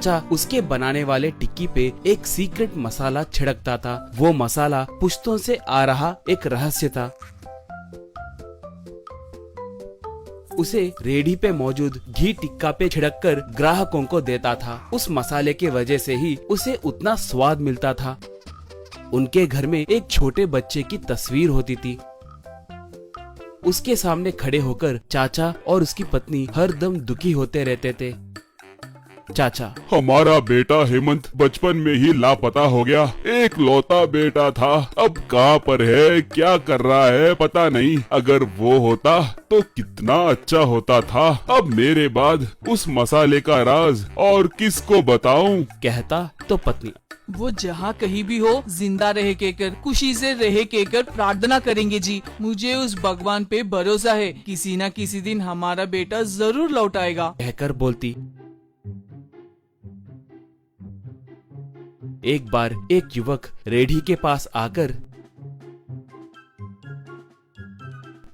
चाचा उसके बनाने वाले टिक्की पे एक सीक्रेट मसाला छिड़कता था। वो मसाला पुश्तों से आ रहा एक रहस्य था। उसे रेडी पे मौजूद घी टिक्का पे छिड़ककर ग्राहकों को देता था। उस मसाले के वजह से ही उसे उतना स्वाद मिलता था। उनके घर में एक छोटे बच्चे की तस्वीर होती थी। उसके सामने खड़े होकर चाचा और उसकी पत्नी हर दम दुखी होते रहते थे। चाचा, हमारा बेटा हेमंत बचपन में ही लापता हो गया। एक लौता बेटा था, अब कहाँ पर है, क्या कर रहा है पता नहीं। अगर वो होता तो कितना अच्छा होता था। अब मेरे बाद उस मसाले का राज और किसको बताऊं? कहता तो पत्नी, वो जहाँ कहीं भी हो जिंदा रहे कहकर, खुशी से रहे कहकर प्रार्थना करेंगे जी। मुझे उस भगवान पे भरोसा है, किसी न किसी दिन हमारा बेटा जरूर लौट आएगा कहकर बोलती। एक बार एक युवक रेढ़ी के पास आकर,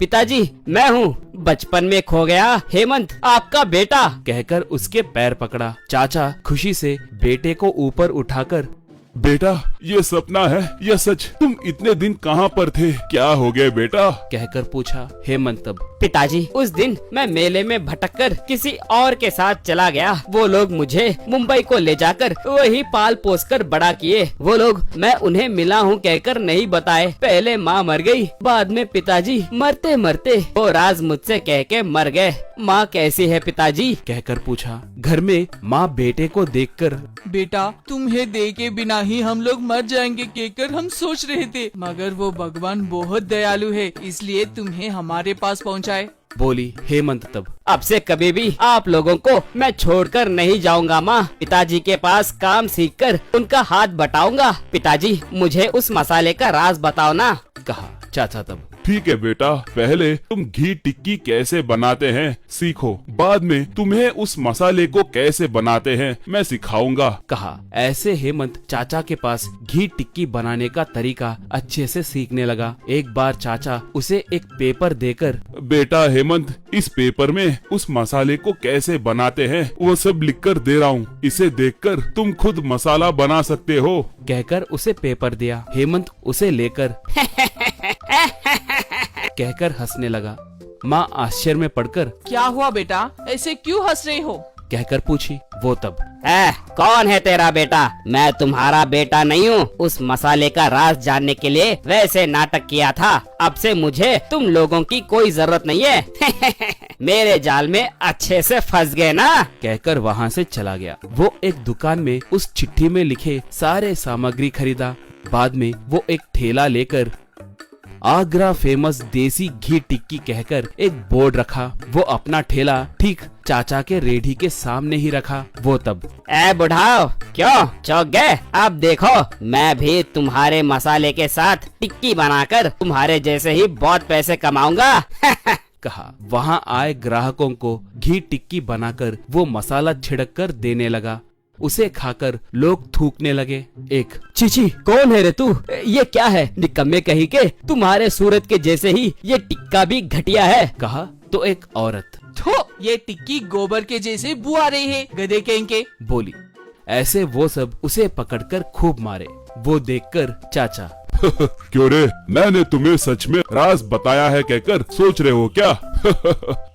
पिताजी, मैं हूँ, बचपन में खो गया हेमंत, आपका बेटा, कहकर उसके पैर पकड़ा। चाचा खुशी से बेटे को ऊपर उठाकर, बेटा, ये सपना है या सच? तुम इतने दिन कहाँ पर थे? क्या हो गए बेटा? कहकर पूछा। हेमंत तब, पिताजी, उस दिन मैं मेले में भटककर किसी और के साथ चला गया। वो लोग मुझे मुंबई को ले जाकर वही पाल पोस कर बड़ा किए। वो लोग मैं उन्हें मिला हूँ कहकर नहीं बताए। पहले माँ मर गई, बाद में पिताजी मरते मरते वो राज मुझसे कह के मर गए। माँ कैसी है पिताजी? कहकर पूछा। घर में माँ बेटे को देखकर, बेटा, तुम्हें दे के बिना ही हम लोग मर जाएंगे कहकर हम सोच रहे थे, मगर वो भगवान बहुत दयालु है, इसलिए तुम्हें हमारे पास पहुँचाए। बोली। हेमंत तब, अब से कभी भी आप लोगों को मैं छोड़कर नहीं जाऊंगा माँ। पिताजी के पास काम सीखकर उनका हाथ बटाऊंगा। पिताजी, मुझे उस मसाले का राज बताओ ना। कहा। चाचा तब, ठीक है बेटा, पहले तुम घी टिक्की कैसे बनाते हैं सीखो, बाद में तुम्हें उस मसाले को कैसे बनाते हैं मैं सिखाऊंगा। कहा। ऐसे हेमंत चाचा के पास घी टिक्की बनाने का तरीका अच्छे से सीखने लगा। एक बार चाचा उसे एक पेपर देकर, बेटा हेमंत, इस पेपर में उस मसाले को कैसे बनाते हैं वो सब लिखकर दे रहा हूँ, इसे देखकर तुम खुद मसाला बना सकते हो। कहकर उसे पेपर दिया। हेमंत उसे लेकर कहकर हंसने लगा। माँ आश्चर्य में पड़कर, क्या हुआ बेटा, ऐसे क्यों हंस रहे हो? कहकर पूछी। वो तब, कौन है तेरा बेटा? मैं तुम्हारा बेटा नहीं हूँ। उस मसाले का राज जानने के लिए वैसे नाटक किया था। अब से मुझे तुम लोगों की कोई जरूरत नहीं है। मेरे जाल में अच्छे से फंस गए ना? कहकर वहाँ से चला गया। वो एक दुकान में उस चिट्ठी में लिखे सारे सामग्री खरीदा। बाद में वो एक ठेला लेकर आगरा फेमस देसी घी टिक्की कहकर एक बोर्ड रखा। वो अपना ठेला ठीक चाचा के रेढ़ी के सामने ही रखा। वो तब, बुढ़ाओ, क्यों चौंक गए? अब देखो, मैं भी तुम्हारे मसाले के साथ टिक्की बनाकर तुम्हारे जैसे ही बहुत पैसे कमाऊंगा। कहा। वहाँ आए ग्राहकों को घी टिक्की बनाकर वो मसाला छिड़क कर देने लगा। उसे खाकर लोग थूकने लगे। एक, चीची, कौन है रे तू? ये क्या है? निकम्मे कहीं के, तुम्हारे सूरत के जैसे ही ये टिक्का भी घटिया है। कहा तो एक औरत, थो, ये टिक्की गोबर के जैसे बू आ रही है, गधे कहेंगे। बोली। ऐसे वो सब उसे पकड़कर खूब मारे। वो देखकर चाचा, क्यों रे, मैंने तुम्हें सच में राज बताया है कहकर सोच रहे हो क्या?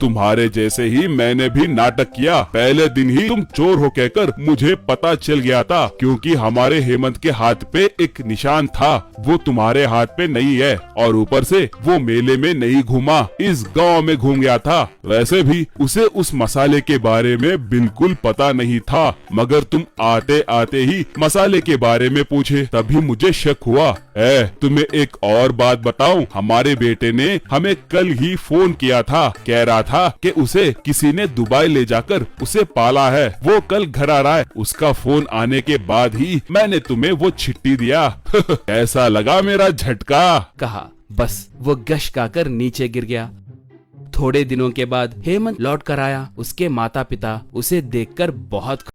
तुम्हारे जैसे ही मैंने भी नाटक किया। पहले दिन ही तुम चोर हो कहकर मुझे पता चल गया था, क्योंकि हमारे हेमंत के हाथ पे एक निशान था, वो तुम्हारे हाथ पे नहीं है। और ऊपर से वो मेले में नहीं घूमा, इस गांव में घूम गया था। वैसे भी उसे उस मसाले के बारे में बिल्कुल पता नहीं था, मगर तुम आते आते ही मसाले के बारे में पूछे, तभी मुझे शक हुआ। तुम्हें एक और बात बताऊं, हमारे बेटे ने हमें कल ही फोन किया था, कह रहा था कि उसे किसी ने दुबई ले जाकर उसे पाला है। वो कल घर आ रहा है। उसका फोन आने के बाद ही मैंने तुम्हें वो चिट्ठी दिया। ऐसा लगा मेरा झटका। कहा। बस वो गश खाकर नीचे गिर गया। थोड़े दिनों के बाद हेमंत लौट कर आया। उसके माता पिता उसे देखकर बहुत